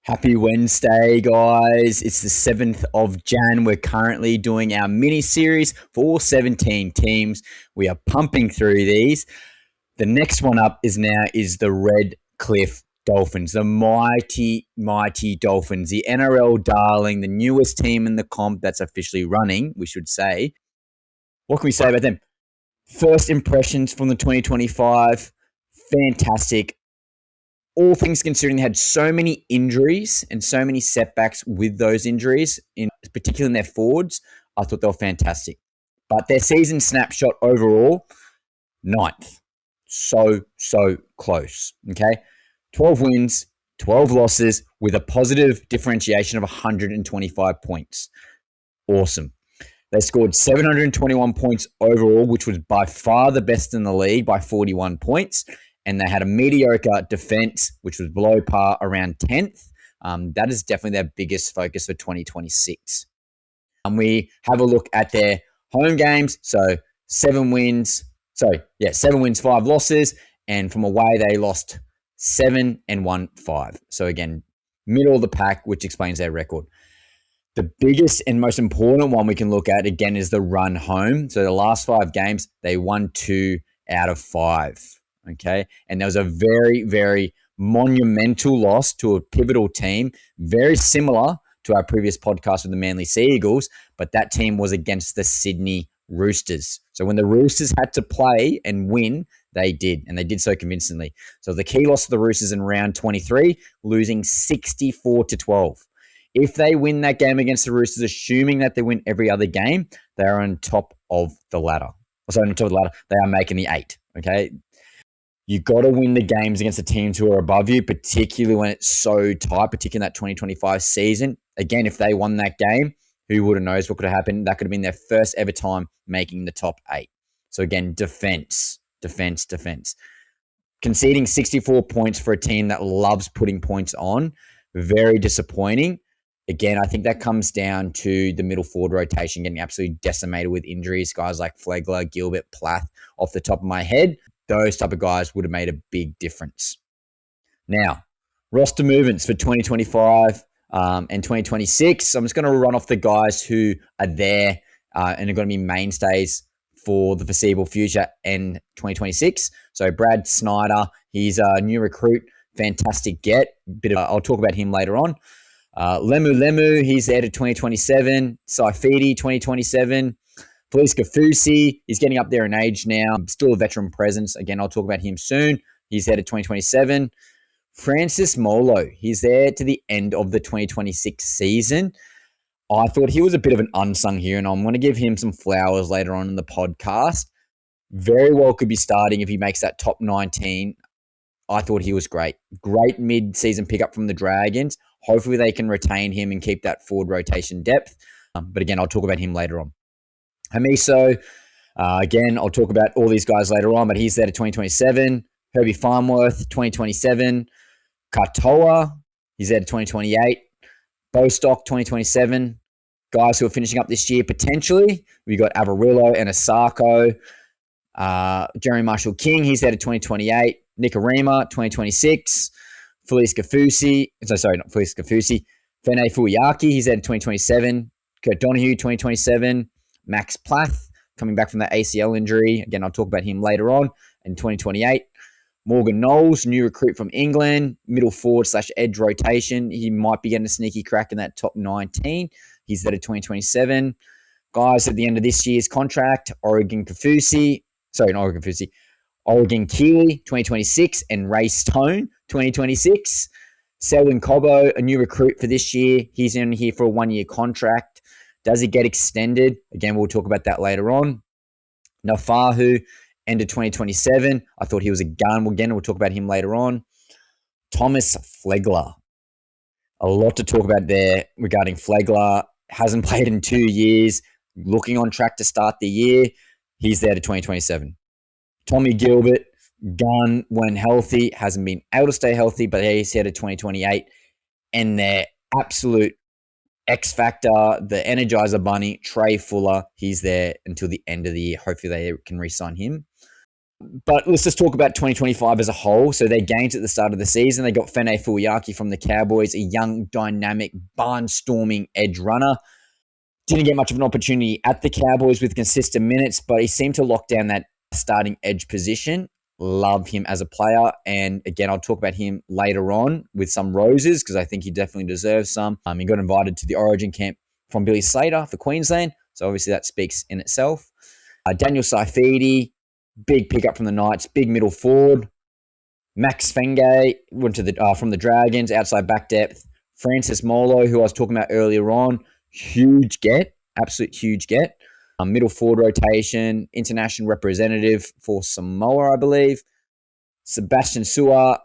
Happy Wednesday, guys. It's the 7th of Jan. We're currently doing our mini series for all 17 teams. We are pumping through these. The next one up is the Red Cliff Dolphins, the mighty Dolphins, the NRL darling, the newest team in the comp that's officially running, we should say. What can we say about them? First impressions from the 2025, fantastic. All things considering, they had so many injuries and so many setbacks with those injuries, particularly in their forwards. I thought they were fantastic. But their season snapshot overall, 9th. So close. Okay. 12 wins, 12 losses with a positive differentiation of 125 points. Awesome. They scored 721 points overall, which was by far the best in the league by 41 points. And they had a mediocre defense, which was below par, around 10th. That is definitely their biggest focus for 2026. We have a look at their home games. So 7 wins, 5 losses. And from away, they lost 7 and won 5. So again, middle of the pack, which explains their record. The biggest and most important one we can look at, again, is the run home. So the last 5 games, they won 2 out of 5. Okay. And there was a very, very monumental loss to a pivotal team, very similar to our previous podcast with the Manly Sea Eagles, but that team was against the Sydney Roosters. So when the Roosters had to play and win, they did, and they did so convincingly. So the key loss to the Roosters in round 23, losing 64-12. If they win that game against the Roosters, assuming that they win every other game, they are on top of the ladder. Sorry, on top of the ladder, they are making the 8. Okay. You got to win the games against the teams who are above you, particularly when it's so tight, particularly in that 2025 season. Again, if they won that game, who would have knows what could have happened? That could have been their first ever time making the top 8. So again, defense. Conceding 64 points for a team that loves putting points on, very disappointing. Again, I think that comes down to the middle forward rotation getting absolutely decimated with injuries. Guys like Flegler, Gilbert, Plath, off the top of my head. Those type of guys would have made a big difference. Now, roster movements for 2025 and 2026. I'm just going to run off the guys who are there and are going to be mainstays for the foreseeable future and 2026. So Brad Schneider, he's a new recruit, fantastic get. I'll talk about him later on. Lemu, he's there to 2027. Saifidi, 2027. Felice Kafusi, he's getting up there in age now. Still a veteran presence. Again, I'll talk about him soon. He's there to 2027. Francis Molo, he's there to the end of the 2026 season. I thought he was a bit of an unsung hero, and I'm going to give him some flowers later on in the podcast. Very well could be starting if he makes that top 19. I thought he was great. Great mid-season pickup from the Dragons. Hopefully they can retain him and keep that forward rotation depth. But again, I'll talk about him later on. Hamiso, again, I'll talk about all these guys later on, but he's there to 2027. Herbie Farmworth, 2027. Katoa, he's there to 2028. Bostock, 2027. Guys who are finishing up this year, potentially. We got Avarillo and Asako. Jeremy Marshall-King, he's there to 2028. Nikarima, 2026. Felice Kafusi. Sorry, not Felice Kafusi. Fene Fuyaki, he's there to 2027. Kurt Donahue, 2027. Max Plath, coming back from that ACL injury. Again, I'll talk about him later on in 2028. Morgan Knowles, new recruit from England, middle forward / edge rotation. He might be getting a sneaky crack in that top 19. He's there to 2027. Guys at the end of this year's contract, Oregon Keeley, 2026, and Ray Stone, 2026. Selwyn Cobbo, a new recruit for this year. He's in here for a 1-year contract. Does he get extended? Again, we'll talk about that later on. Nafahu, end of 2027. I thought he was a gun. Again, we'll talk about him later on. Thomas Flegler. A lot to talk about there regarding Flegler. Hasn't played in 2 years. Looking on track to start the year. He's there to 2027. Tommy Gilbert, gun when healthy. Hasn't been able to stay healthy, but he's here to 2028. And their absolute X Factor, the Energizer Bunny, Trey Fuller, he's there until the end of the year. Hopefully they can re-sign him. But let's just talk about 2025 as a whole. So their games at the start of the season, they got Fene Fuiaki from the Cowboys, a young, dynamic, barnstorming edge runner. Didn't get much of an opportunity at the Cowboys with consistent minutes, but he seemed to lock down that starting edge position. Love him as a player. And again, I'll talk about him later on with some roses because I think he definitely deserves some. He got invited to the Origin camp from Billy Slater for Queensland. So obviously that speaks in itself. Daniel Saifidi, big pickup from the Knights, big middle forward. Max Fengay went to the from the Dragons, outside back depth. Francis Molo, who I was talking about earlier on, huge get, absolute huge get. Middle forward rotation, international representative for Samoa, I believe. Sebastian Su'a,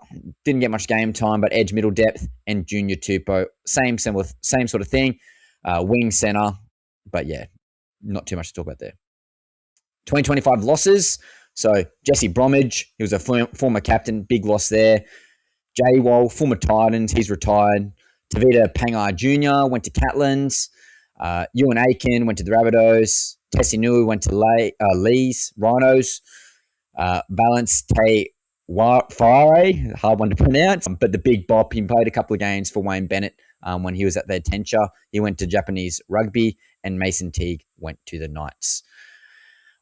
didn't get much game time, but edge middle depth. And Junior Tupou, same sort of thing. Wing center, but yeah, not too much to talk about there. 2025 losses. So Jesse Bromwich, he was a former captain, big loss there. Jay Wall, former Titans, he's retired. Tavita Pangai Jr. went to Catlins. Ewan Aiken went to the Rabbitohs. Tessie Nui went to Lee's Rhinos. Balance Te Whare, hard one to pronounce, but the big bop, he played a couple of games for Wayne Bennett when he was at their Tencha. He went to Japanese rugby, and Mason Teague went to the Knights.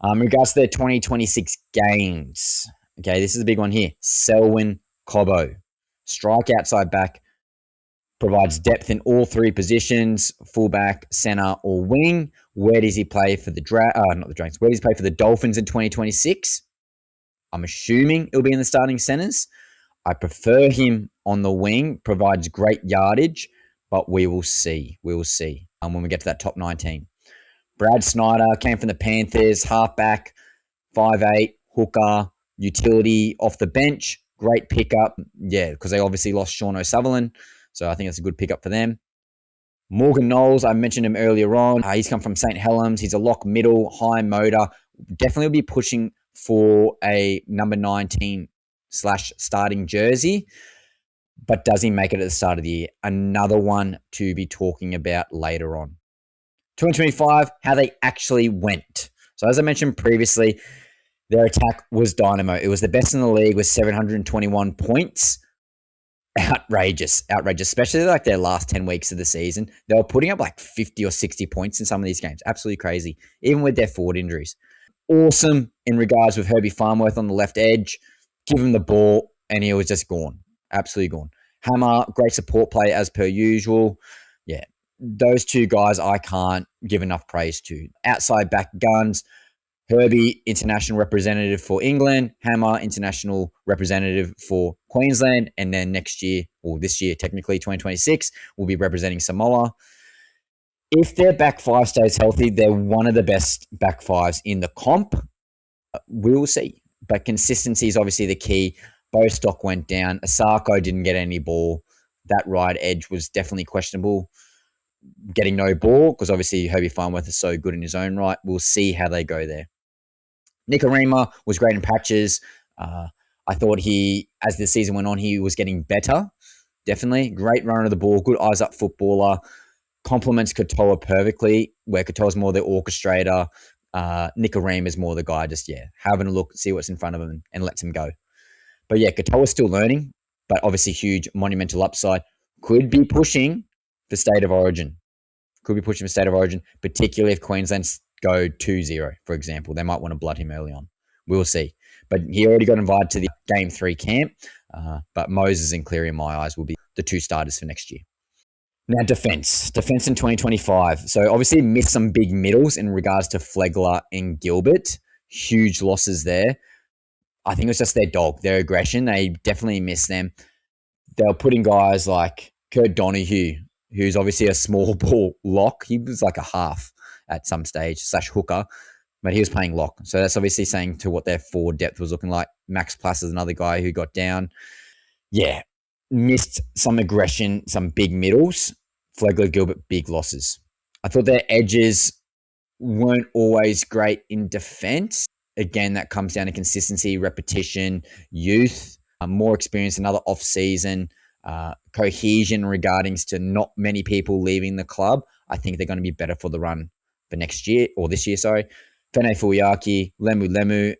In regards to their 2026 games, okay, this is a big one here. Selwyn Cobbo, strike outside back, provides depth in all three positions, fullback, center, or wing. Where does he play for the not the Dragons? Where does he play for the Dolphins in 2026? I'm assuming it'll be in the starting centers. I prefer him on the wing. Provides great yardage, but we will see. We will see when we get to that top 19. Brad Schneider came from the Panthers, halfback, 5'8", hooker, utility off the bench. Great pickup. Yeah, because they obviously lost Sean O'Sullivan. So I think that's a good pickup for them. Morgan Knowles, I mentioned him earlier on. He's come from St. Helens. He's a lock middle, high motor. Definitely will be pushing for a number 19 / starting jersey. But does he make it at the start of the year? Another one to be talking about later on. 2025, how they actually went. So as I mentioned previously, their attack was dynamo. It was the best in the league with 721 points. Outrageous, especially like their last 10 weeks of the season. They were putting up like 50 or 60 points in some of these games. Absolutely crazy, even with their forward injuries. Awesome in regards with Herbie Farnworth on the left edge. Give him the ball, and he was just gone. Absolutely gone. Hammer, great support play as per usual. Yeah, those two guys I can't give enough praise to. Outside back guns, Herbie, international representative for England. Hammer, international representative for Queensland. And then next year, or this year, technically 2026, will be representing Samoa. If their back five stays healthy, they're one of the best back fives in the comp. We will see. But consistency is obviously the key. Bostock went down. Asako didn't get any ball. That right edge was definitely questionable. Getting no ball, because obviously Herbie Farnworth is so good in his own right. We'll see how they go there. Nicarima was great in patches. I thought as the season went on, he was getting better. Definitely. Great runner of the ball. Good eyes up footballer. Complements Katoa perfectly, where Katoa's more the orchestrator. Nicarima is more the guy just, having a look, see what's in front of him and lets him go. But yeah, Katoa's still learning, but obviously huge monumental upside. Could be pushing for State of Origin. Particularly if Queensland go 2-0, for example. They might want to blood him early on. We'll see. But he already got invited to the Game 3 camp. But Moses and Cleary, in my eyes, will be the two starters for next year. Now, defense in 2025. So obviously missed some big middles in regards to Flegler and Gilbert. Huge losses there. I think it was just their dog, their aggression. They definitely missed them. They were putting guys like Kurt Donahue, who's obviously a small ball lock. He was like a half at some stage, / hooker, but he was playing lock. So that's obviously saying to what their forward depth was looking like. Max Plass is another guy who got down. Yeah, missed some aggression, some big middles. Flegler, Gilbert, big losses. I thought their edges weren't always great in defense. Again, that comes down to consistency, repetition, youth, more experience, another off-season, cohesion regarding to not many people leaving the club. I think they're going to be better for the run for next year, or this year, sorry. Fene Fuiaki, Lemu,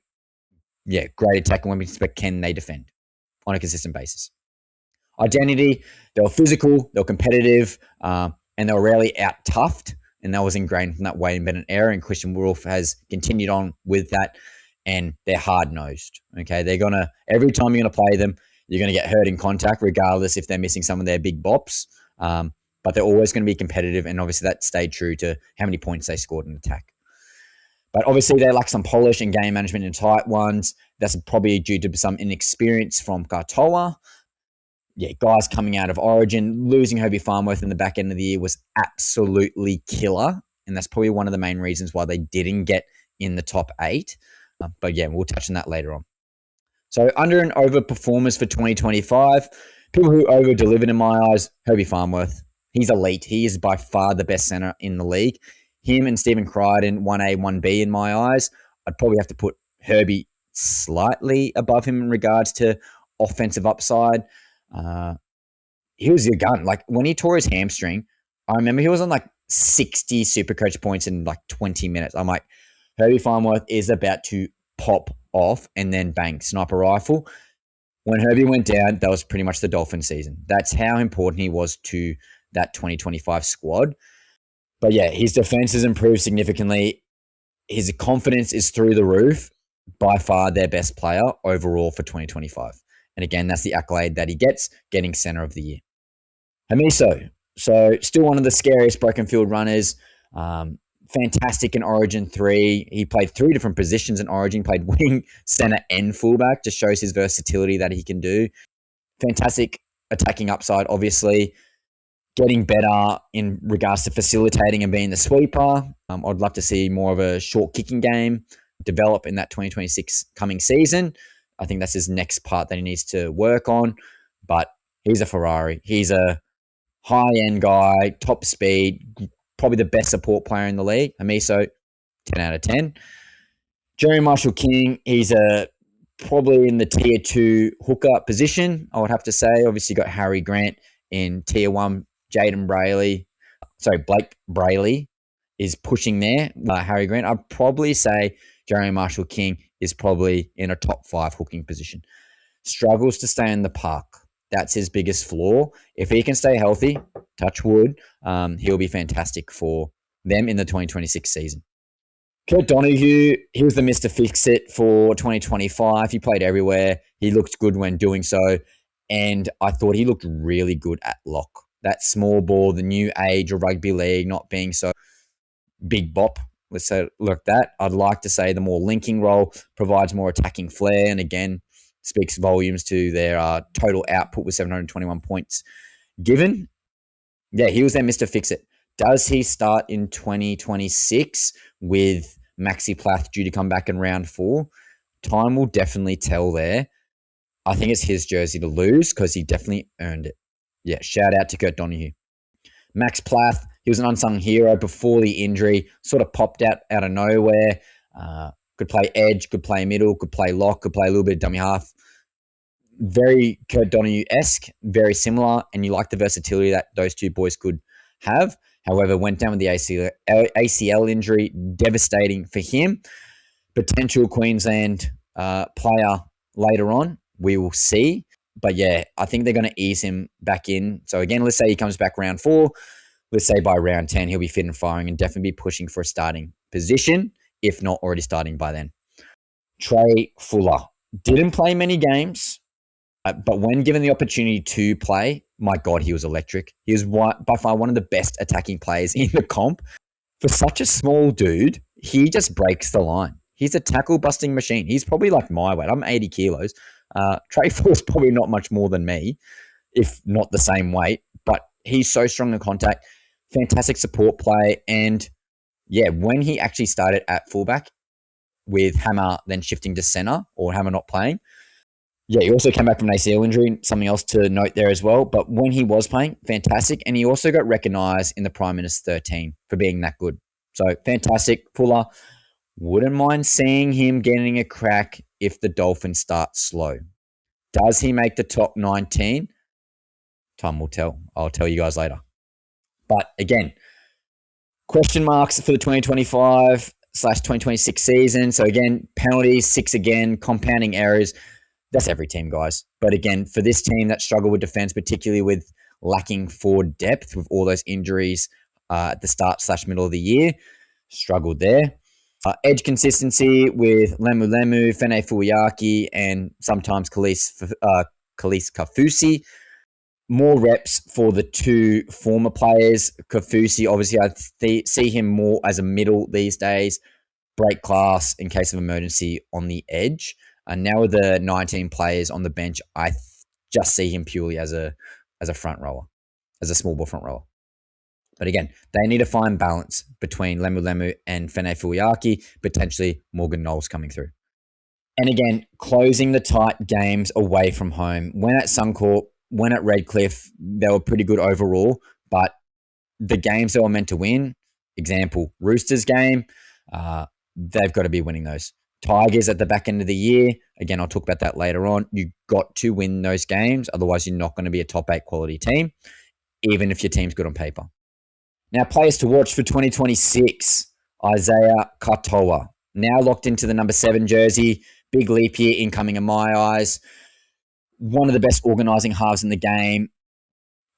great attacking weapons, but can they defend on a consistent basis? Identity, they were physical, they were competitive, and they were rarely out-toughed, and that was ingrained from that Wayne Bennett era, and Christian Wolf has continued on with that, and they're hard-nosed, okay? They're going to, every time you're going to play them, you're going to get hurt in contact, regardless if they're missing some of their big bops, but they're always going to be competitive, and obviously that stayed true to how many points they scored in attack. But obviously they lack some polish and game management in tight ones. That's probably due to some inexperience from Katoa. Guys coming out of Origin, losing Herbie Farnworth in the back end of the year was absolutely killer. And that's probably one of the main reasons why they didn't get in the top 8. But we'll touch on that later on. So under and over performers for 2025, people who over-delivered in my eyes, Herbie Farnworth. He's elite. He is by far the best center in the league. Him and Stephen Crichton, 1A, 1B in my eyes. I'd probably have to put Herbie slightly above him in regards to offensive upside. He was your gun. Like when he tore his hamstring, I remember he was on like 60 Supercoach points in like 20 minutes. I'm like, Herbie Farnworth is about to pop off and then bang, sniper rifle. When Herbie went down, that was pretty much the Dolphin season. That's how important he was to that 2025 squad. But his defense has improved significantly. His confidence is through the roof. By far their best player overall for 2025. And again, that's the accolade that he gets, getting center of the year. Hamiso, so still one of the scariest broken field runners. Fantastic in Origin 3. He played 3 different positions in Origin, played wing, center, and fullback. Just shows his versatility that he can do. Fantastic attacking upside, obviously. Getting better in regards to facilitating and being the sweeper. I'd love to see more of a short kicking game develop in that 2026 coming season. I think that's his next part that he needs to work on. But he's a Ferrari. He's a high-end guy, top speed, probably the best support player in the league. Hamiso, 10 out of 10. Jerry Marshall King, he's probably in the tier 2 hooker position, I would have to say. Obviously, you got Harry Grant in tier 1. Blake Brayley is pushing there. Harry Grant, I'd probably say Jerry Marshall King is probably in a top 5 hooking position. Struggles to stay in the park. That's his biggest flaw. If he can stay healthy, touch wood, he'll be fantastic for them in the 2026 season. Kurt Donahue, he was the Mr. Fix-It for 2025. He played everywhere. He looked good when doing so. And I thought he looked really good at lock. That small ball, the new age of rugby league, not being so big bop, let's say it like that. I'd like to say the more linking role provides more attacking flair, and again, speaks volumes to their total output with 721 points given. He was their Mr. Fix-It. Does he start in 2026 with Maxi Plath due to come back in round 4? Time will definitely tell there. I think it's his jersey to lose because he definitely earned it. Shout out to Kurt Donahue. Max Plath, he was an unsung hero before the injury, sort of popped out of nowhere. Could play edge, could play middle, could play lock, could play a little bit of dummy half. Very Kurt Donahue-esque, very similar, and you like the versatility that those two boys could have. However, went down with the ACL injury, devastating for him. Potential Queensland player later on, we will see. But I think they're going to ease him back in. So again, let's say he comes back round 4. Let's say by round 10, he'll be fit and firing and definitely be pushing for a starting position, if not already starting by then. Trey Fuller didn't play many games, but when given the opportunity to play, my God, he was electric. He was by far one of the best attacking players in the comp. For such a small dude, he just breaks the line. He's a tackle-busting machine. He's probably like my weight. I'm 80 kilos. Trey Fuller's probably not much more than me, if not the same weight, but he's so strong in contact. Fantastic support play. And when he actually started at fullback with Hammer then shifting to center or Hammer not playing, he also came back from an ACL injury, something else to note there as well. But when he was playing, fantastic. And he also got recognized in the Prime Minister's 13 for being that good. So fantastic. Fuller, wouldn't mind seeing him getting a crack if the Dolphins start slow. Does he make the top 19? Time will tell. I'll tell you guys later. But again, question marks for the 2025 2026 season. So again, penalties, 6 again, compounding errors. That's every team, guys. But again, for this team that struggled with defense, particularly with lacking forward depth with all those injuries at the start/middle of the year, struggled there. Edge consistency with Lemu Lemu, Fene Fuiaki, and sometimes Khalees Kafusi. More reps for the two former players. Kafusi, obviously, I see him more as a middle these days. Break class in case of emergency on the edge. And now with the 19 players on the bench, I just see him purely as a front rower, as a small ball front rower. But again, they need to find balance between Lemu Lemu and Fene Fuiaki, potentially Morgan Knowles coming through. And again, closing the tight games away from home. When at Suncorp, when at Redcliffe, they were pretty good overall, but the games they were meant to win, example, Roosters game, they've got to be winning those. Tigers at the back end of the year, again, I'll talk about that later on. You got to win those games, otherwise you're not going to be a top 8 quality team, even if your team's good on paper. Now, players to watch for 2026, Isaiah Katoa, now locked into the number 7 jersey. Big leap year incoming in my eyes. One of the best organising halves in the game.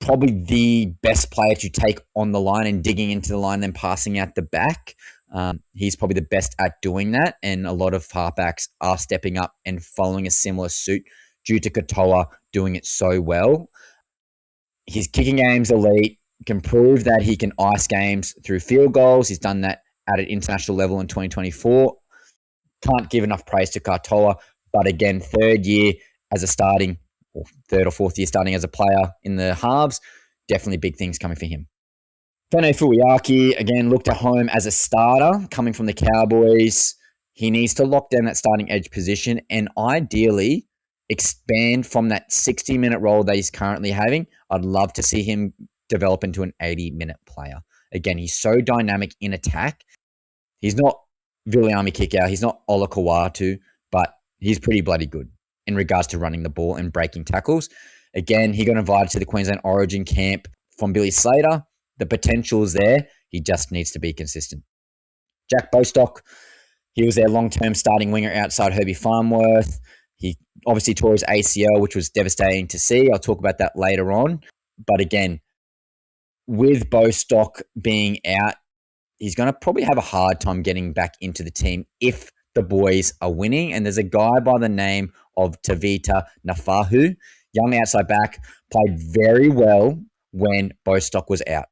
Probably the best player to take on the line and digging into the line, then passing out the back. He's probably the best at doing that, and a lot of halfbacks are stepping up and following a similar suit due to Katoa doing it so well. His kicking game's elite, can prove that he can ice games through field goals. He's done that at an international level in 2024. Can't give enough praise to Katoa, but again, third year as a starting, or third or fourth year starting as a player in the halves, definitely big things coming for him. Fene Fuiaki, again, looked at home as a starter, coming from the Cowboys. He needs to lock down that starting edge position and ideally expand from that 60-minute role that he's currently having. I'd love to see him develop into an 80-minute player. Again, he's so dynamic in attack. He's not Viliami Kickout. He's not Ola Kawatu, but he's pretty bloody good in regards to running the ball and breaking tackles. Again, he got invited to the Queensland Origin camp from Billy Slater. The potential is there. He just needs to be consistent. Jack Bostock, he was their long-term starting winger outside Herbie Farnworth. He obviously tore his ACL, which was devastating to see. I'll talk about that later on. But again, with Bostock being out, he's going to probably have a hard time getting back into the team if the boys are winning. And there's a guy by the name of Tavita Nafahu, young outside back, played very well when Bostock was out.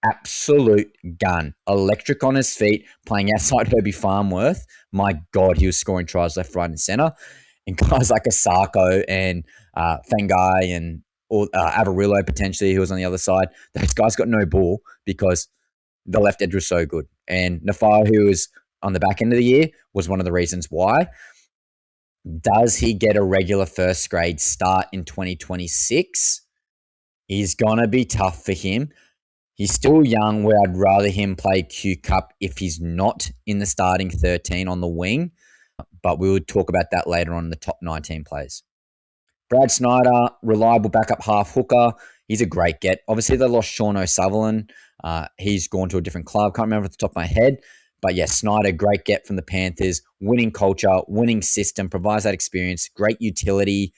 Absolute gun. Electric on his feet, playing outside Herbie Farnworth. My God, he was scoring tries left, right, and centre. And guys like Asako and Fangai and Avarillo potentially, who was on the other side, those guys got no ball because the left edge was so good. And Nafar, who was on the back end of the year, was one of the reasons why. Does he get a regular first grade start in 2026? He's going to be tough for him. He's still young, where I'd rather him play Q Cup if he's not in the starting 13 on the wing. But we will talk about that later on in the top 19 players. Brad Schneider, reliable backup half hooker. He's a great get. Obviously, they lost Sean O'Sullivan. He's gone to a different club. Can't remember off the top of my head. But yes, Schneider, great get from the Panthers. Winning culture, winning system, provides that experience, great utility,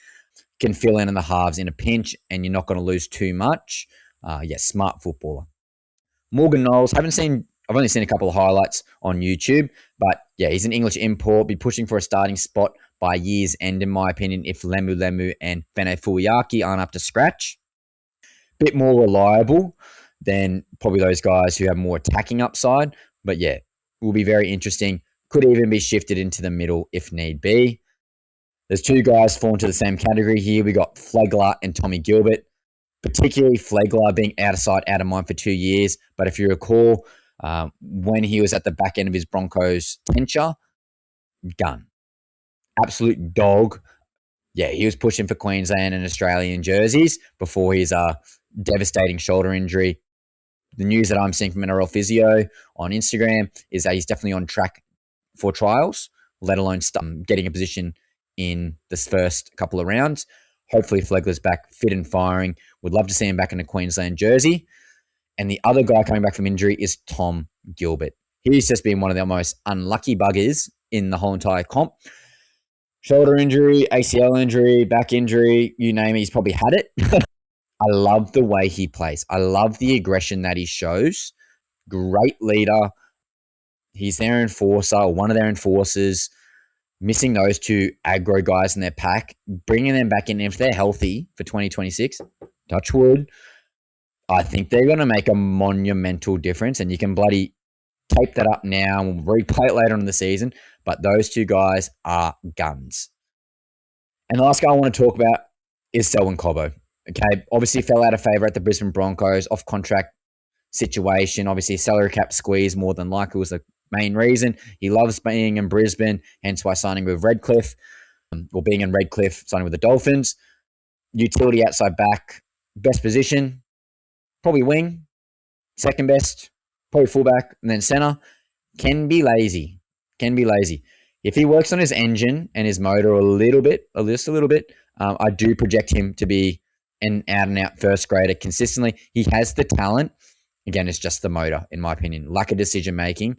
can fill in the halves in a pinch, and you're not going to lose too much. Smart footballer. Morgan Knowles, I've only seen a couple of highlights on YouTube, but yeah, he's an English import, be pushing for a starting spot by year's end, in my opinion, if Lemu Lemu and Fene Fuiaki aren't up to scratch. Bit more reliable than probably those guys who have more attacking upside, but yeah, will be very interesting. Could even be shifted into the middle if need be. There's two guys fall into the same category here. We got Flegler and Tommy Gilbert. Particularly Flegler being out of sight, out of mind for 2 years. But if you recall, when he was at the back end of his Broncos tenure, gun. Absolute dog. Yeah, he was pushing for Queensland and Australian jerseys before his devastating shoulder injury. The news that I'm seeing from NRL Physio on Instagram is that he's definitely on track for trials, let alone getting a position in this first couple of rounds. Hopefully Flegler's back fit and firing. Would love to see him back in a Queensland jersey. And the other guy coming back from injury is Tom Gilbert. He's just been one of the most unlucky buggers in the whole entire comp. Shoulder injury, ACL injury, back injury, you name it, he's probably had it. I love the way he plays. I love the aggression that he shows. Great leader. He's their enforcer, one of their enforcers. Missing those two aggro guys in their pack, bringing them back in. If they're healthy for 2026, touch wood, I think they're going to make a monumental difference. And you can bloody tape that up now and we'll replay it later on in the season. But those two guys are guns. And the last guy I want to talk about is Selwyn Cobbo. Okay, obviously fell out of favour at the Brisbane Broncos, off contract situation. Obviously, salary cap squeeze more than likely was the main reason. He loves being in Brisbane, hence why signing with Redcliffe, or being in Redcliffe, signing with the Dolphins. Utility outside back, best position, probably wing, second best, probably fullback, and then centre. Can be lazy. If he works on his engine and his motor just a little bit, I do project him to be an out-and-out first grader consistently. He has the talent. Again, it's just the motor, in my opinion. Lack of decision-making.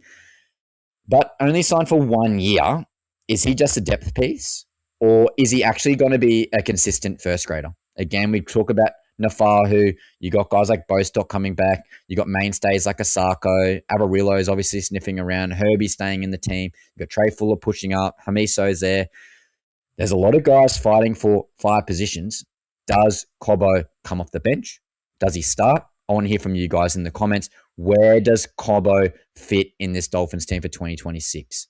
But only signed for 1 year. Is he just a depth piece? Or is he actually going to be a consistent first grader? Again, we talk about Nafahu. You got guys like Bostock coming back. You got mainstays like Asako. Avarillo's obviously sniffing around. Herbie staying in the team. You got Trey Fuller pushing up. Hamiso's there. There's a lot of guys fighting for 5 positions. Does Cobbo come off the bench? Does he start? I want to hear from you guys in the comments. Where does Cobbo fit in this Dolphins team for 2026?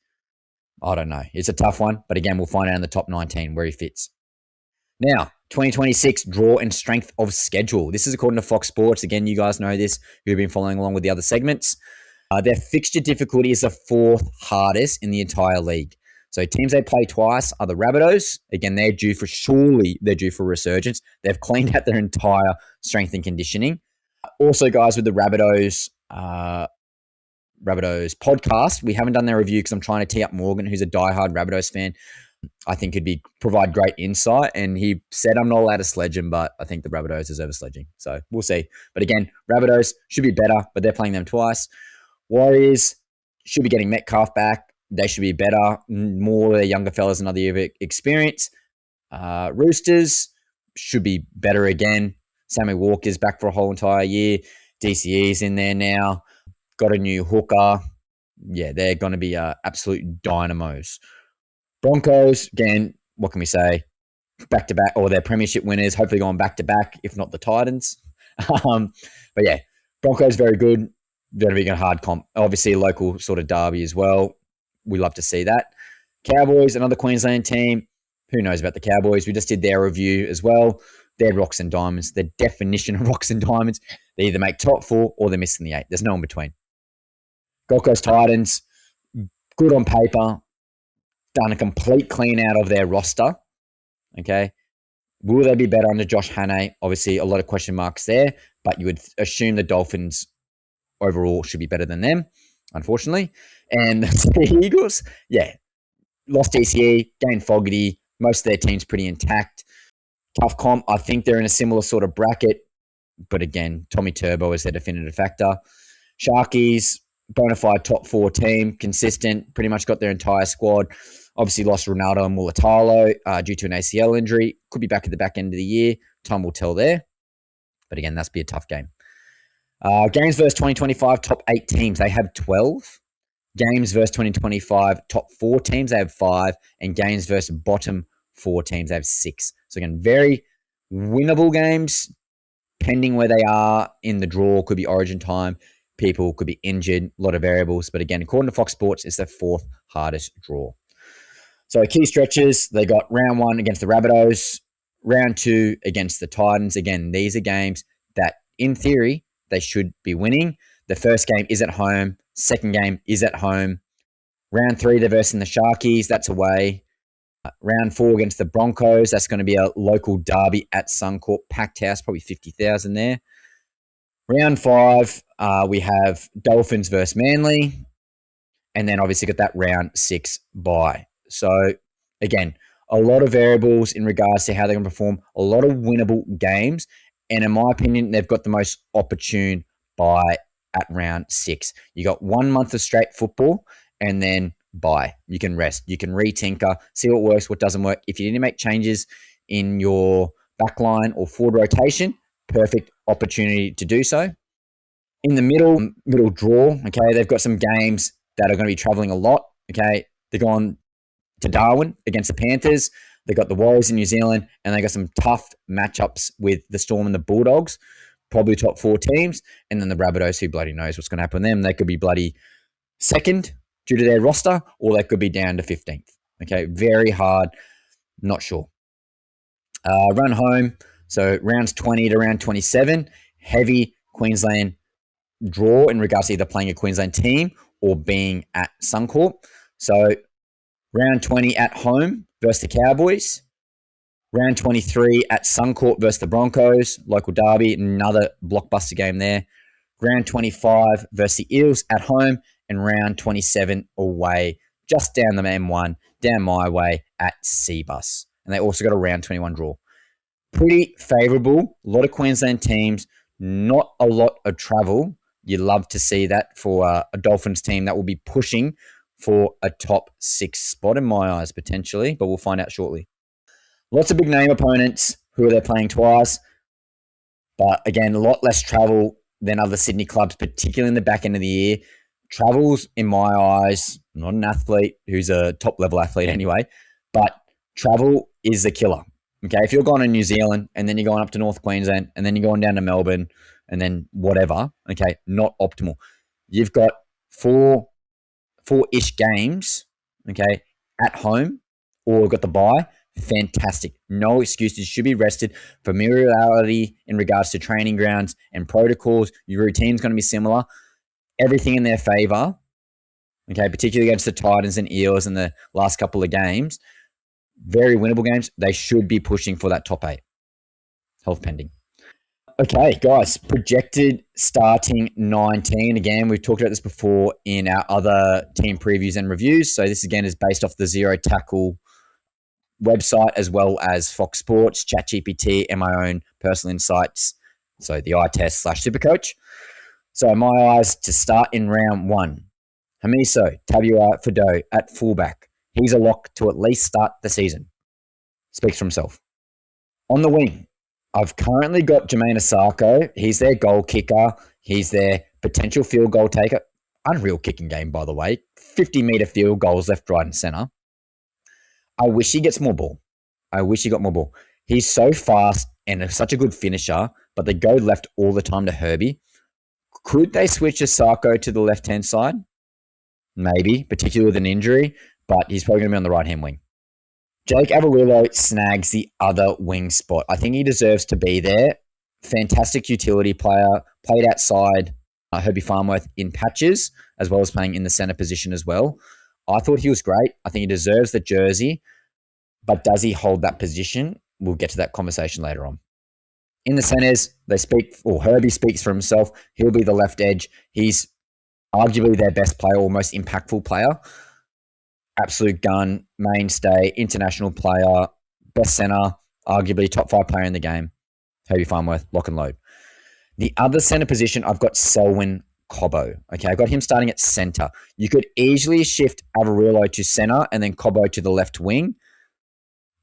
I don't know. It's a tough one, but again, we'll find out in the top 19 where he fits. Now, 2026 draw and strength of schedule. This is according to Fox Sports. Again, you guys know this who've been following along with the other segments. Their fixture difficulty is the 4th hardest in the entire league. So teams they play twice are the Rabbitohs. Again, they're due for resurgence. They've cleaned out their entire strength and conditioning. Also, guys, with the Rabbitohs podcast, we haven't done their review because I'm trying to tee up Morgan, who's a diehard Rabbitohs fan. I think could provide great insight. And he said, I'm not allowed to sledge him, but I think the Rabbitohs deserve sledging. So we'll see. But again, Rabbitohs should be better, but they're playing them twice. Warriors should be getting Metcalf back. They should be better. More of their younger fellas, another year of experience. Roosters should be better again. Sammy Walker's back for a whole entire year. DCE's in there now. Got a new hooker. Yeah, they're going to be absolute dynamos. Broncos, again, what can we say? Back-to-back, or they're premiership winners, hopefully going back-to-back, if not the Titans. But yeah, Broncos, very good. They're going to be a hard comp. Obviously, a local sort of derby as well. We love to see that. Cowboys, another Queensland team. Who knows about the Cowboys? We just did their review as well. They're rocks and diamonds. The definition of rocks and diamonds. They either make top 4 or they're missing the 8. There's no in between. Gold Coast Titans, good on paper. Done a complete clean out of their roster. Okay. Will they be better under Josh Hannay? Obviously, a lot of question marks there, but you would assume the Dolphins overall should be better than them, unfortunately. And the Eagles, yeah, lost DCE, gained Fogarty. Most of their team's pretty intact. Tough comp. I think they're in a similar sort of bracket. But again, Tommy Turbo is their definitive factor. Sharkies, bona fide top 4 team, consistent, pretty much got their entire squad. Obviously lost Ronaldo and Mulatalo due to an ACL injury. Could be back at the back end of the year. Time will tell there. But again, that's be a tough game. Games versus 2025 top 8 teams. They have 12. Games versus 2025 top 4 teams. They have 5. And games versus bottom 4 teams. They have 6. So again, very winnable games. Pending where they are in the draw. Could be origin time. People could be injured. A lot of variables. But again, according to Fox Sports, it's the 4th hardest draw. So key stretches, they got round 1 against the Rabbitohs, round 2 against the Titans. Again, these are games that, in theory, they should be winning. The first game is at home. Second game is at home. Round 3, they're versing the Sharkies. That's away. Round 4 against the Broncos. That's going to be a local derby at Suncorp. Packed house, probably 50,000 there. Round 5, we have Dolphins versus Manly. And then obviously got that round 6 bye. So, again, a lot of variables in regards to how they're going to perform, a lot of winnable games. And in my opinion, they've got the most opportune bye at round 6. You got 1 month of straight football and then bye. You can rest. You can retinker, see what works, what doesn't work. If you need to make changes in your backline or forward rotation, perfect opportunity to do so. In the middle draw, okay, they've got some games that are going to be traveling a lot, okay. They're going to Darwin against the Panthers. They've got the Warriors in New Zealand, and they got some tough matchups with the Storm and the Bulldogs, probably top 4 teams, and then the Rabbitohs, who bloody knows what's going to happen with them. They could be bloody second due to their roster, or they could be down to 15th. Okay, very hard, not sure. Run home, so rounds 20 to round 27, heavy Queensland draw in regards to either playing a Queensland team or being at Suncorp. So round 20 at home versus the Cowboys. Round 23 at Suncorp versus the Broncos, local derby, another blockbuster game there. Round 25 versus the Eels at home, and round 27 away, just down the M1, down my way at Seabus. And they also got a round 21 draw. Pretty favourable, a lot of Queensland teams, not a lot of travel. You love to see that for a Dolphins team that will be pushing for a top 6 spot in my eyes, potentially, but we'll find out shortly. Lots of big name opponents who are they playing twice, but again, a lot less travel than other Sydney clubs, particularly in the back end of the year. Travels, in my eyes, not an athlete who's a top level athlete anyway, but travel is a killer. Okay, if you're going to New Zealand and then you're going up to North Queensland and then you're going down to Melbourne and then whatever, okay, not optimal. You've got four-ish games, okay, at home, or got the bye. Fantastic. No excuses. You should be rested. Familiarity in regards to training grounds and protocols. Your routine's going to be similar. Everything in their favour, okay, particularly against the Titans and Eels in the last couple of games. Very winnable games. They should be pushing for that top 8. Health pending. Okay, guys, projected starting 19. Again, we've talked about this before in our other team previews and reviews. So this, again, is based off the Zero Tackle website as well as Fox Sports, ChatGPT, and my own personal insights. So the eye test / Supercoach. So my eyes to start in round 1. Hamiso Tabuai-Fidow at fullback. He's a lock to at least start the season. Speaks for himself. On the wing, I've currently got Jermaine Asako. He's their goal kicker. He's their potential field goal taker. Unreal kicking game, by the way. 50-meter field goals left, right, and center. I wish he gets more ball. I wish he got more ball. He's so fast and such a good finisher, but they go left all the time to Herbie. Could they switch Asako to the left-hand side? Maybe, particularly with an injury, but he's probably going to be on the right-hand wing. Jake Averillo snags the other wing spot. I think he deserves to be there. Fantastic utility player. Played outside Herbie Farnworth in patches, as well as playing in the center position as well. I thought he was great. I think he deserves the jersey, but does he hold that position? We'll get to that conversation later on. In the centers, Herbie speaks for himself. He'll be the left edge. He's arguably their best player or most impactful player. Absolute gun, mainstay, international player, best center, arguably top 5 player in the game. Herbie Farnworth, lock and load. The other center position, I've got Selwyn Cobbo. Okay, I got him starting at center. You could easily shift Averillo to center and then Cobbo to the left wing.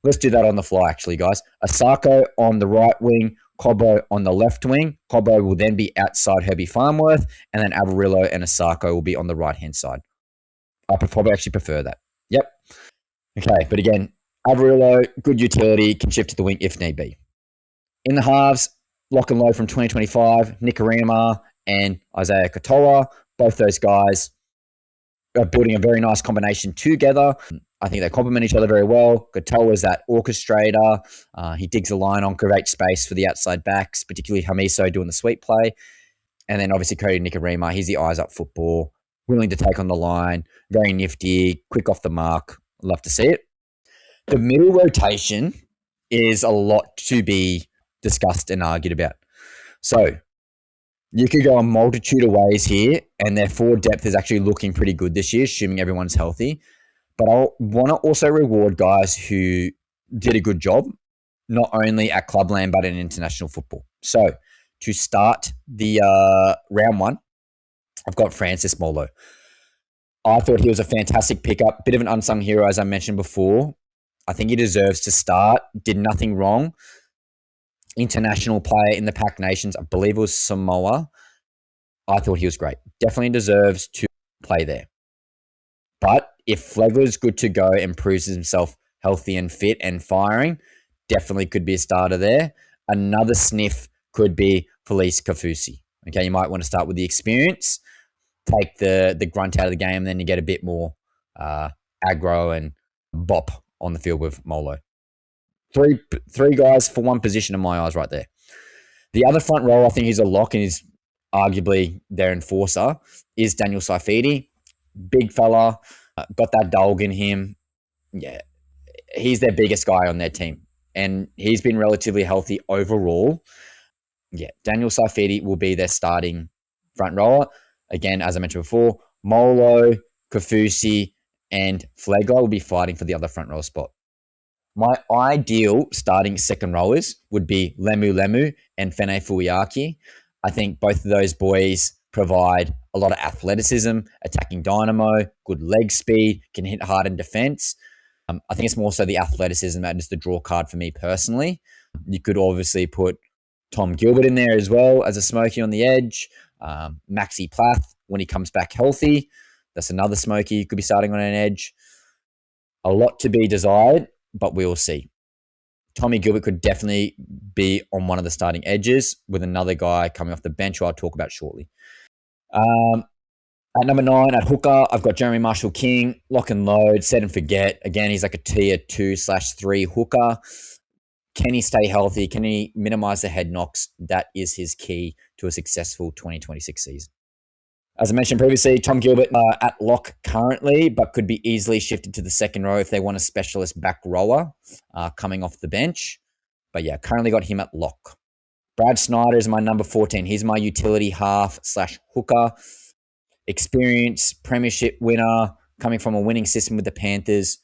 Let's do that on the fly, actually, guys. Asako on the right wing, Cobbo on the left wing. Cobbo will then be outside Herbie Farnworth, and then Averillo and Asako will be on the right-hand side. I probably actually prefer that. Yep. Okay, but again, Averillo, good utility, can shift to the wing if need be. In the halves, lock and load from 2025, Nikorima and Isaiah Katoa. Both those guys are building a very nice combination together. I think they complement each other very well. Katoa is that orchestrator. He digs the line on, creates space for the outside backs, particularly Hamiso doing the sweep play. And then obviously Cody Nikorima, he's the eyes up football, willing to take on the line, very nifty, quick off the mark. Love to see it. The middle rotation is a lot to be discussed and argued about. So you could go a multitude of ways here, and their forward depth is actually looking pretty good this year, assuming everyone's healthy. But I want to also reward guys who did a good job, not only at Clubland, but in international football. So to start the round 1, I've got Francis Molo. I thought he was a fantastic pickup, bit of an unsung hero, as I mentioned before. I think he deserves to start. Did nothing wrong. International player in the Pac Nations, I believe it was Samoa. I thought he was great. Definitely deserves to play there. But if Flegler's good to go and proves himself healthy and fit and firing, definitely could be a starter there. Another sniff could be Felice Kafusi. Okay, you might want to start with the experience, take the grunt out of the game, then you get a bit more aggro and bop on the field with Molo. Three guys for one position in my eyes right there. The other front row, I think he's a lock and is arguably their enforcer, is Daniel Saifidi. Big fella, got that dog in him. Yeah, he's their biggest guy on their team. And he's been relatively healthy overall. Yeah, Daniel Saifidi will be their starting front rower. Again, as I mentioned before, Molo, Kafusi, and Flegler will be fighting for the other front row spot. My ideal starting second rowers would be Lemu and Fene Fuiaki. I think both of those boys provide a lot of athleticism, attacking dynamo, good leg speed, can hit hard in defense. I think it's more so the athleticism that is the draw card for me personally. You could obviously put Tom Gilbert in there as well as a smoky on the edge. Maxi Plath, when he comes back healthy, that's another smoky you could be starting on an edge. A lot to be desired, but we will see. Tommy Gilbert could definitely be on one of the starting edges with another guy coming off the bench who I'll talk about shortly. At number 9, at hooker, I've got Jeremy Marshall-King, lock and load, set and forget. Again, he's like a tier 2/3 hooker. Can he stay healthy? Can he minimize the head knocks? That is his key to a successful 2026 season. As I mentioned previously, Tom Gilbert at lock currently, but could be easily shifted to the second row if they want a specialist back rower coming off the bench. But yeah, currently got him at lock. Brad Schneider is my number 14. He's my utility half/hooker. Experience, premiership winner, coming from a winning system with the Panthers.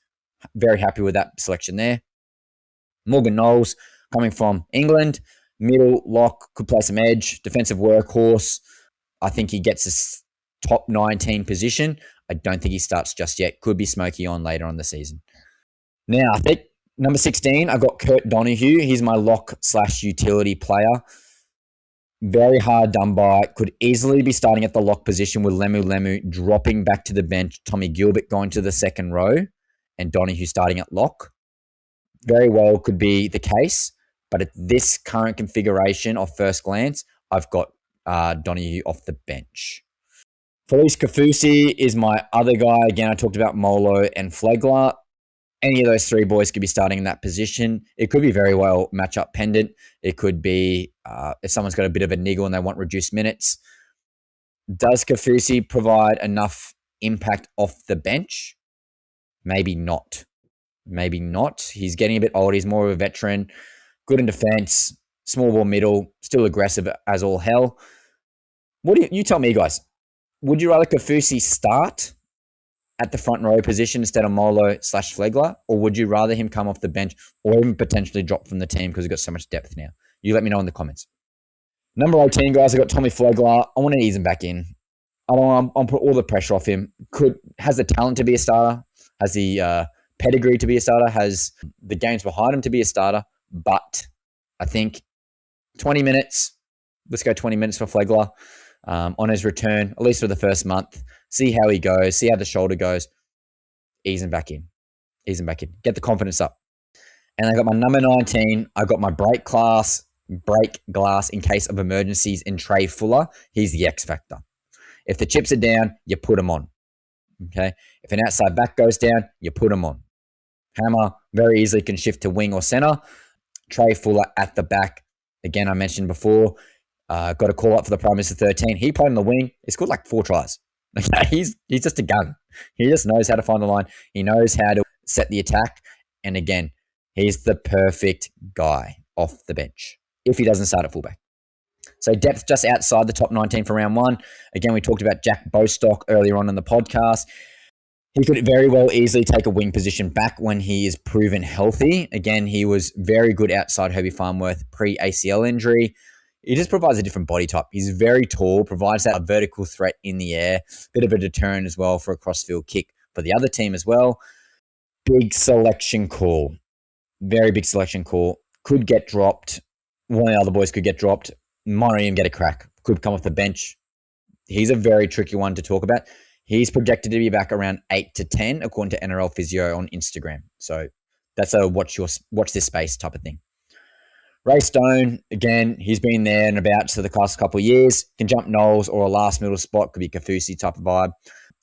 Very happy with that selection there. Morgan Knowles, coming from England. Middle, lock, could play some edge. Defensive workhorse. I think he gets a top 19 position. I don't think he starts just yet. Could be smoky on later on the season. Now, I think number 16, I've got Kurt Donahue. He's my lock/utility player. Very hard done by. Could easily be starting at the lock position with Lemu dropping back to the bench. Tommy Gilbert going to the second row and Donahue starting at lock. Very well could be the case. But at this current configuration of first glance, I've got Donahue off the bench. Felice Kafusi is my other guy. Again, I talked about Molo and Flegler. Any of those three boys could be starting in that position. It could be very well matchup pendant. It could be if someone's got a bit of a niggle and they want reduced minutes. Does Kafusi provide enough impact off the bench? Maybe not. Maybe not. He's getting a bit old. He's more of a veteran. Good in defense. Small ball middle. Still aggressive as all hell. What do you tell me, guys? Would you rather Kafusi start at the front row position instead of Molo/Flegler, or would you rather him come off the bench or even potentially drop from the team because he's got so much depth now? You let me know in the comments. Number 18, guys, I got Tommy Flegler. I want to ease him back in. I'll put all the pressure off him. Has the talent to be a starter, has the pedigree to be a starter, has the games behind him to be a starter, but I think 20 minutes, let's go 20 minutes for Flegler on his return, at least for the first month. See how he goes, see how the shoulder goes. Ease him back in. Get the confidence up. And I got my number 19. I got my break glass in case of emergencies in Trey Fuller. He's the X factor. If the chips are down, you put him on. Okay. If an outside back goes down, you put him on. Hammer very easily can shift to wing or center. Trey Fuller at the back. Again, I mentioned before, got a call up for the Prime Minister 13. He played on the wing. He scored like 4 tries. Okay, he's just a gun. He just knows how to find the line. He knows how to set the attack. And again, he's the perfect guy off the bench if he doesn't start at fullback. So depth just outside the top 19 for round 1. Again, we talked about Jack Bostock earlier on in the podcast. He could very well easily take a wing position back when he is proven healthy. Again, he was very good outside Herbie Farnworth pre-ACL injury. he just provides a different body type. He's very tall, provides that vertical threat in the air, bit of a deterrent as well for a crossfield kick for the other team as well. Big selection call. Very big selection call. Could get dropped. One of the other boys could get dropped. Might not even get a crack. Could come off the bench. He's a very tricky one to talk about. He's projected to be back around 8 to 10, according to NRL Physio on Instagram. So that's a watch this space type of thing. Ray Stone, again, he's been there and about for the last couple of years. Can jump Knowles or a last middle spot. Could be Kafusi type of vibe.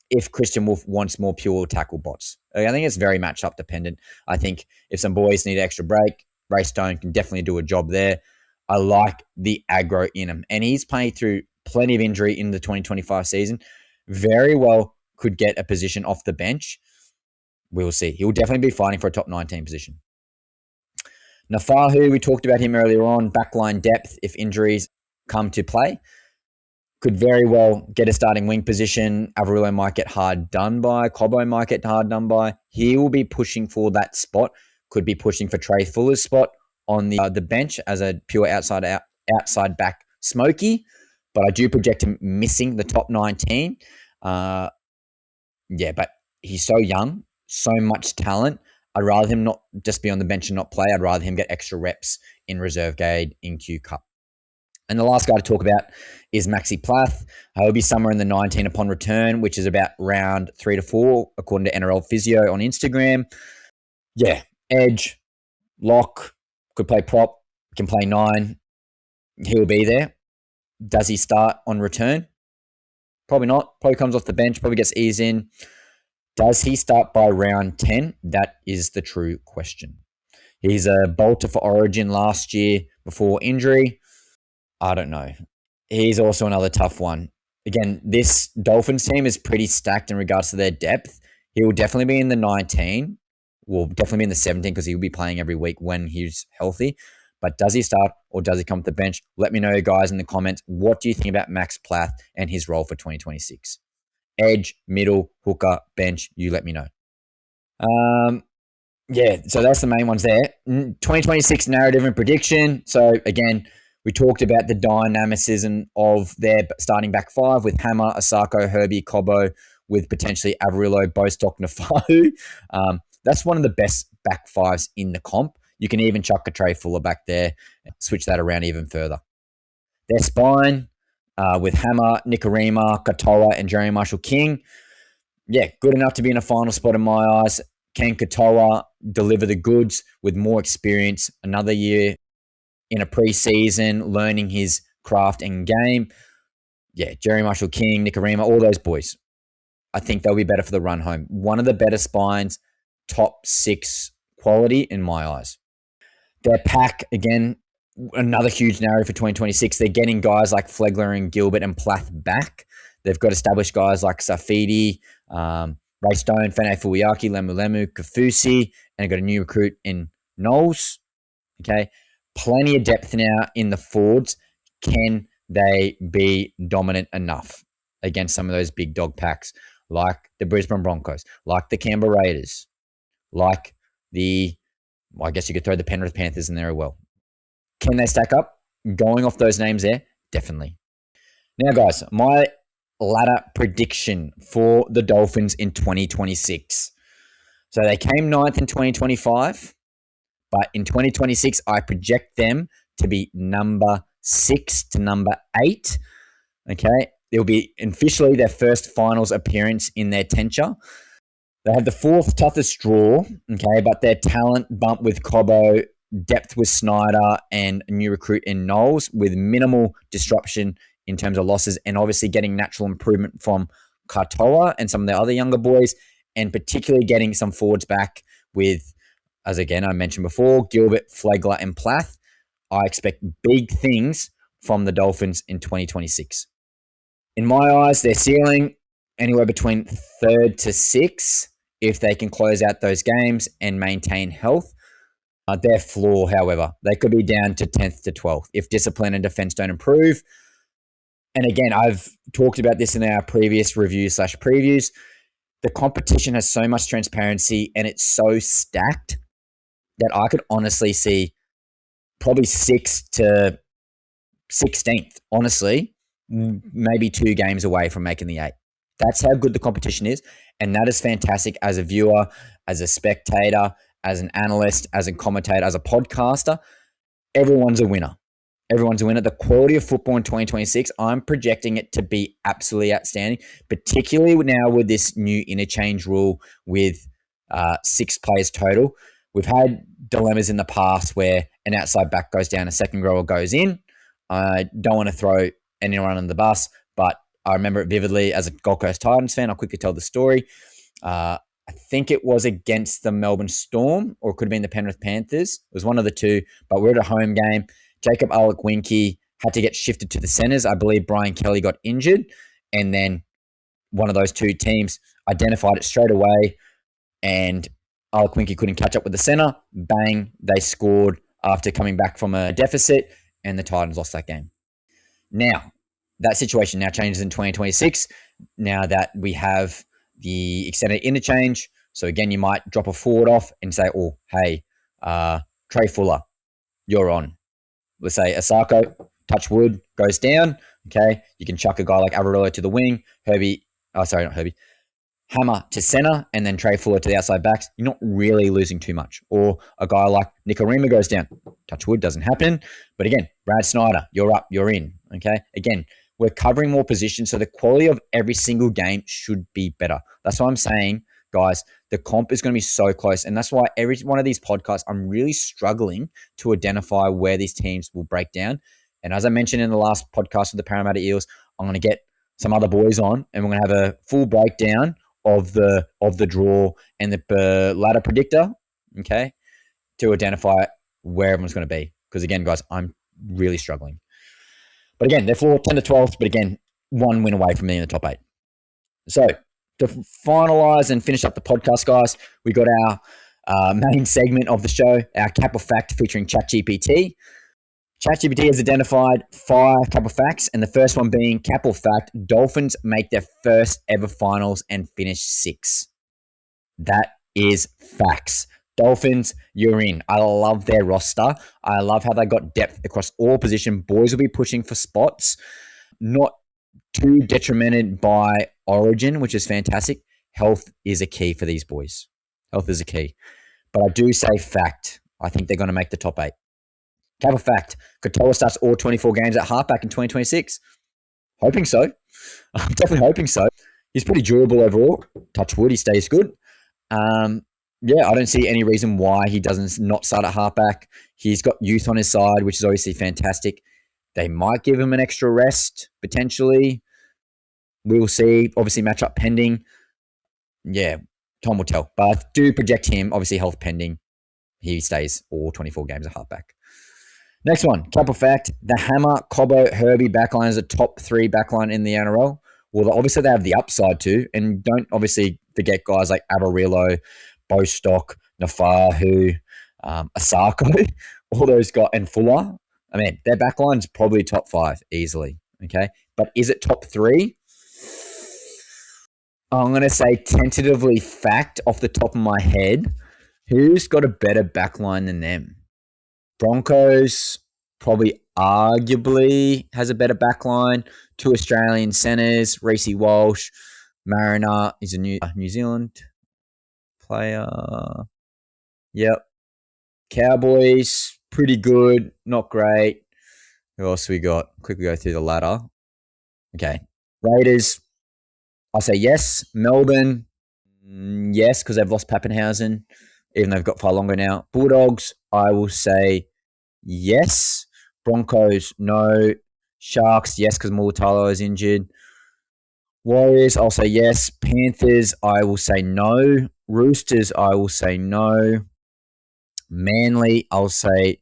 If Christian Wolf wants more pure tackle bots. I think it's very matchup dependent. I think if some boys need an extra break, Ray Stone can definitely do a job there. I like the aggro in him. And he's playing through plenty of injury in the 2025 season. Very well could get a position off the bench. We'll see. He'll definitely be fighting for a top 19 position. Nafahu, we talked about him earlier on. Backline depth, if injuries come to play, could very well get a starting wing position. Averillo might get hard done by. Cobbo might get hard done by. He will be pushing for that spot. Could be pushing for Trey Fuller's spot on the bench as a pure outside back smoky. But I do project him missing the top 19. But he's so young, so much talent. I'd rather him not just be on the bench and not play. I'd rather him get extra reps in reserve grade in Q Cup. And the last guy to talk about is Maxi Plath. He'll be somewhere in the 19 upon return, which is about round 3 to 4, according to NRL Physio on Instagram. Yeah, edge, lock, could play prop, can play 9. He'll be there. Does he start on return? Probably not. Probably comes off the bench, probably gets eased in. Does he start by round 10? That is the true question. He's a bolter for Origin last year before injury. I don't know. He's also another tough one. Again, this Dolphins team is pretty stacked in regards to their depth. He will definitely be in the 19. Will definitely be in the 17 because he'll be playing every week when he's healthy. But does he start or does he come to the bench? Let me know, guys, in the comments. What do you think about Max Plath and his role for 2026? Edge, middle, hooker, bench, you let me know. So that's the main ones there. 2026 narrative and prediction. So again, we talked about the dynamicism of their starting back 5 with Hammer, Asako, Herbie, Cobbo, with potentially Averillo, Bostock, Nafahu. That's one of the best back 5s in the comp. You can even chuck a Trey Fuller back there, switch that around even further. Their spine with Hammer, Nikorima, Katoa, and Jeremy Marshall-King. Yeah, good enough to be in a final spot in my eyes. Can Katoa deliver the goods with more experience? Another year in a preseason, learning his craft and game. Yeah, Jeremy Marshall-King, Nikorima, all those boys. I think they'll be better for the run home. One of the better spines, top 6 quality in my eyes. Their pack, again, another huge narrative for 2026. They're getting guys like Flegler and Gilbert and Plath back. They've got established guys like Safidi, Ray Stone, Fene Fuiaki, Lemu, Kafusi, and got a new recruit in Knowles. Okay, plenty of depth now in the forwards. Can they be dominant enough against some of those big dog packs like the Brisbane Broncos, like the Canberra Raiders, like I guess you could throw the Penrith Panthers in there as well. Can they stack up? Going off those names there, definitely. Now, guys, my ladder prediction for the Dolphins in 2026. So they came 9th in 2025, but in 2026, I project them to be number 6 to number 8. Okay, it'll be officially their first finals appearance in their tenure. They have the 4th toughest draw, okay, but their talent bump with Cobbo, depth with Schneider, and a new recruit in Knowles with minimal disruption in terms of losses, and obviously getting natural improvement from Katoa and some of the other younger boys, and particularly getting some forwards back with, as again I mentioned before, Gilbert, Flegler, and Plath. I expect big things from the Dolphins in 2026. In my eyes, their ceiling, anywhere between 3rd to 6th, if they can close out those games and maintain health. Their floor, however, they could be down to 10th to 12th if discipline and defense don't improve. And again, I've talked about this in our previous reviews/previews. The competition has so much transparency and it's so stacked that I could honestly see probably 6 to 16th. Honestly, maybe 2 games away from making the 8. That's how good the competition is, and that is fantastic as a viewer, as a spectator, as an analyst, as a commentator, as a podcaster. Everyone's a winner. Everyone's a winner. The quality of football in 2026, I'm projecting it to be absolutely outstanding, particularly now with this new interchange rule with 6 players total. We've had dilemmas in the past where an outside back goes down, a second rower goes in. I don't want to throw anyone under the bus, but I remember it vividly as a Gold Coast Titans fan. I'll quickly tell the story. I think it was against the Melbourne Storm, or it could have been the Penrith Panthers. It was one of the two, but we're at a home game. Jacob Alec-Winky had to get shifted to the centres. I believe Brian Kelly got injured, and then one of those two teams identified it straight away, and Alec-Winky couldn't catch up with the centre. Bang, they scored after coming back from a deficit, and the Titans lost that game. Now, that situation now changes in 2026, now that we have the extended interchange. So again, you might drop a forward off and say, oh, hey, Trey Fuller, you're on. Let's say Asako, touch wood, goes down. Okay, you can chuck a guy like Avarillo to the wing, Hammer to center, and then Trey Fuller to the outside backs. You're not really losing too much. Or a guy like Nikorima goes down. Touch wood, doesn't happen. But again, Brad Schneider, you're up, you're in. Okay, again, we're covering more positions, so the quality of every single game should be better. That's why I'm saying, guys, the comp is going to be so close, and that's why every one of these podcasts, I'm really struggling to identify where these teams will break down. And as I mentioned in the last podcast with the Parramatta Eels, I'm going to get some other boys on, and we're going to have a full breakdown of the draw and the ladder predictor, okay, to identify where everyone's going to be. Because again, guys, I'm really struggling. But again, they're floor 10 to 12th, but again, 1 win away from being in the top 8. So to finalise and finish up the podcast, guys, we got our main segment of the show, our Cap or Fact featuring ChatGPT. ChatGPT has identified 5 Cap or Facts, and the first one being Cap or Fact: Dolphins make their first ever finals and finish 6. That is facts. Dolphins, you're in. I love their roster. I love how they got depth across all positions. Boys will be pushing for spots. Not too detrimented by origin, which is fantastic. Health is a key for these boys. Health is a key. But I do say fact. I think they're going to make the top 8. Cap or fact: Katoa starts all 24 games at halfback in 2026. Hoping so. I'm definitely hoping so. He's pretty durable overall. Touch wood, he stays good. Yeah, I don't see any reason why he doesn't not start at halfback. He's got youth on his side, which is obviously fantastic. They might give him an extra rest, potentially. We will see. Obviously, matchup pending. Yeah, time will tell. But I do project him, obviously, health pending. He stays all 24 games at halfback. Next one, Cap or Fact: the Hammer, Cobbo, Herbie backline is a top 3 backline in the NRL. Well, obviously, they have the upside too. And don't obviously forget guys like Avarillo, Bostock, Nafahu, Asako, all those guys, and Fuller. I mean, their backline's probably top 5 easily. Okay, but is it top 3? I'm going to say tentatively fact off the top of my head. Who's got a better backline than them? Broncos probably arguably has a better backline. 2 Australian centres, Reece Walsh, Mariner is a New Zealand player. Yep. Cowboys, pretty good, not great. Who else we got? Quickly go through the ladder. Okay. Raiders, I say yes. Melbourne, yes, because they've lost Pappenhausen, even though they've got far longer now. Bulldogs, I will say yes. Broncos, no. Sharks, yes, because Mulatalo is injured. Warriors, I'll say yes. Panthers, I will say no. Roosters, I will say no. Manly, I'll say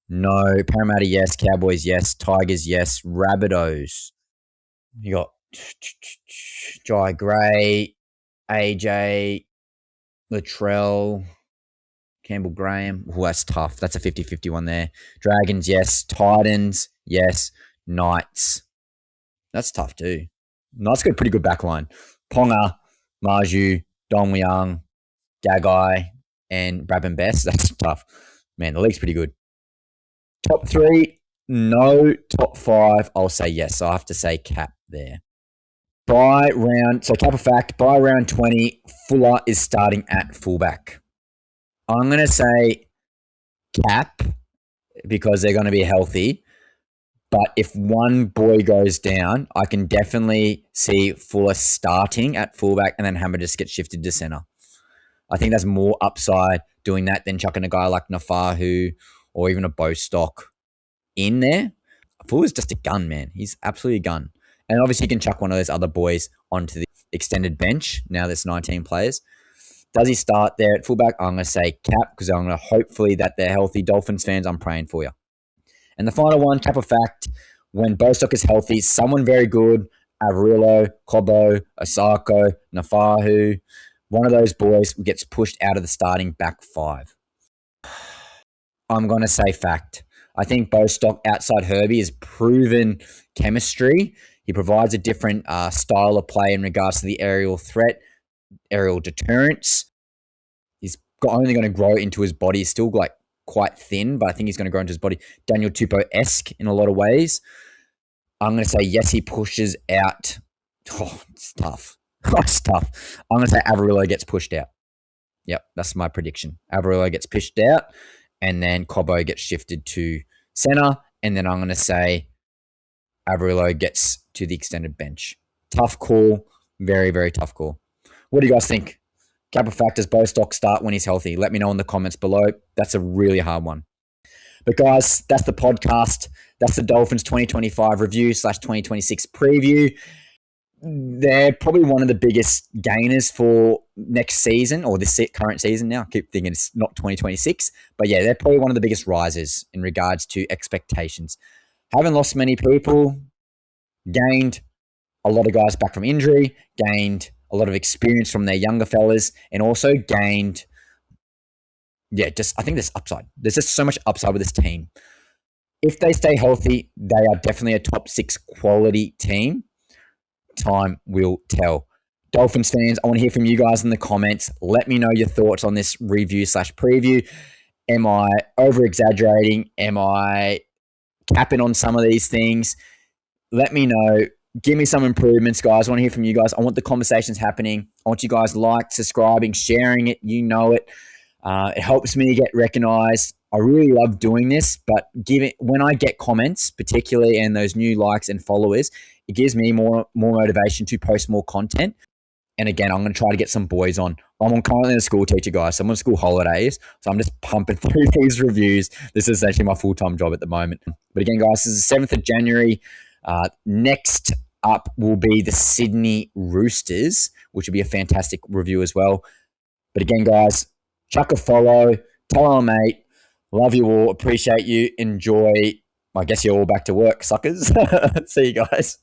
no. Parramatta, yes. Cowboys, yes. Tigers, yes. Rabbitohs, you got Jai Gray, AJ, Latrell, Campbell Graham. Oh, that's tough. That's a 50-50 one there. Dragons, yes. Titans, yes. Knights. That's tough too. Knights got a pretty good backline. Ponga, Marju, Dong Young, Gagai, and Brabham Best. That's tough. Man, the league's pretty good. Top 3, No top 5. I'll say yes. I have to say cap there. By round 20, Fuller is starting at fullback. I'm going to say cap because they're going to be healthy. But if one boy goes down, I can definitely see Fuller starting at fullback and then Hammer just gets shifted to center. I think that's more upside doing that than chucking a guy like Nafahu or even a Bostock in there. Fuller's just a gun, man. He's absolutely a gun. And obviously you can chuck one of those other boys onto the extended bench. Now there's 19 players. Does he start there at fullback? I'm going to say cap because I'm going to hopefully that they're healthy. Dolphins fans, I'm praying for you. And the final one, cap of fact, when Bostock is healthy, someone very good, Averillo, Cobbo, Osako, Nafahu, one of those boys gets pushed out of the starting back 5. I'm going to say fact. I think Bostock outside Herbie has proven chemistry. He provides a different style of play in regards to the aerial threat, aerial deterrence. He's only going to grow into his body. He's still like quite thin, but I think he's going to grow into his body. Daniel Tupou-esque in a lot of ways. I'm going to say yes, he pushes out. Oh, it's tough. It's tough. I'm going to say Averillo gets pushed out. Yep, that's my prediction. Averillo gets pushed out, and then Cobbo gets shifted to center, and then I'm going to say Averillo gets to the extended bench. Tough call. Very, very tough call. What do you guys think? Cap of fact, does Bostock start when he's healthy? Let me know in the comments below. That's a really hard one. But guys, that's the podcast. That's the Dolphins 2025 review / 2026 preview. They're probably one of the biggest gainers for next season or this current season now. I keep thinking it's not 2026. But yeah, they're probably one of the biggest risers in regards to expectations. Haven't lost many people. Gained a lot of guys back from injury. Gained a lot of experience from their younger fellas. And also gained, I think there's upside. There's just so much upside with this team. If they stay healthy, they are definitely a top 6 quality team. Time will tell. Dolphins fans, I want to hear from you guys in the comments. Let me know your thoughts on this review / preview. Am I over-exaggerating? Am I capping on some of these things? Let me know. Give me some improvements, guys. I want to hear from you guys. I want the conversations happening. I want you guys subscribing, sharing it. You know it. It helps me get recognized. I really love doing this, but when I get comments, particularly and those new likes and followers, it gives me more motivation to post more content. And again, I'm going to try to get some boys on. I'm currently a school teacher, guys. So I'm on school holidays, so I'm just pumping through these reviews. This is actually my full-time job at the moment. But again, guys, this is the 7th of January. Next up will be the Sydney Roosters, which will be a fantastic review as well. But again, guys, chuck a follow. Tell our mate. Love you all. Appreciate you. Enjoy. I guess you're all back to work, suckers. See you guys.